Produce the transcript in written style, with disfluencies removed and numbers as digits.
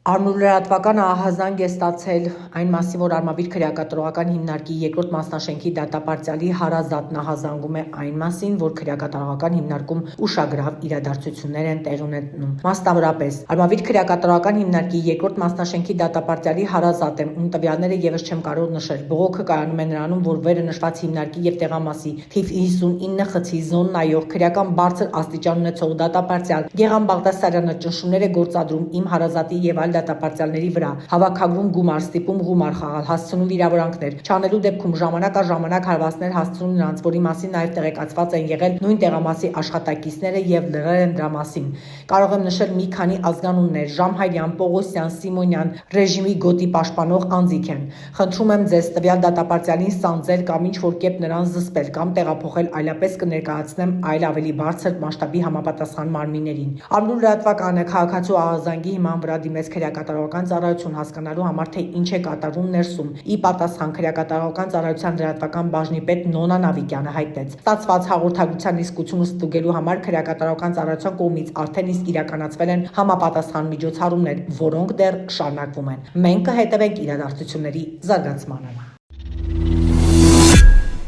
Արմուր-լրատվականը ահազանգ է ստացել այն մասին, որ Արմավիր քրեակատարողական հիմնարկի երկրորդ մասնաշենքի դատապարտյալի հարազատն ահազանգում է այն մասին, որ քրեակատարողական հիմնարկում ուշագրավ իրադարձություններ են տեղի ունենում։ Մասնավորապես, Արմավիր քրեակատարողական հիմնարկի երկրորդ մասնաշենքի դատապարտյալի հարազատ եմ, ում տվյալները եւս չեմ կարող նշել։ Բողոքը կայանում է նրանում, որ վերը նշված հիմնարկի եւ տեղամասի թիվ 59 խցի զոննայով քրեական բարձր աստիճան ունեցող դատապարտյալ Գեղամ Բաղդասարյանը ճնշումներ է գործադրում իմ հարազատի եւ այլ դատապարտյալների վրա, հավաքագրում գումար, ստիպում գումար խաղալ, հասցնում վիրավորանքներ, չանելու դեպքում ժամանակ առ ժամանակ հարվածներ հասցնում նրանց, որի մասին նաև տեղեկացված են եղել նույն տեղամասի աշխատակիցները եւ լրել են դրա մասին։ Կարող եմ նշել մի քանի ազգանուններ՝ Ժամհայրյան, Պողոսյան, Սիմոնյան, ռեժիմի գոտի պաշտպանող անձիկ են։ Խնդրում եմ ձեզ տվյալ դատապարտյալին սանձել կամ ինչ-որ կերպ նրան զսպել կամ տեղափոխել, այլապես կներկայացնեմ այլ ավելի բարձր մասշտաբի համապատասխան մարմիններին։ Արմուր-լրատվականը քաղաքացու ահազանգի հիման վրա դիմեց քրեակատարողական ծառայություն հասկանալու համար, թե ինչ է կատարվում ներսում։ Ի պատասխան քրեակատարողական ծառայության լրատվական բաժնի պետ Նոնա Նավիկյանը հայտնեց. Ստացված հաղորդագրության իսկությունը ստուգելու համար քրեակատարողական ծառայության կողմից արդեն իսկ իրականացվել են համապատասխան միջոցառումներ, որոնք դեռ շարունակվում են։ Մենք կհետևենք իրադարձությունների զարգացմանը։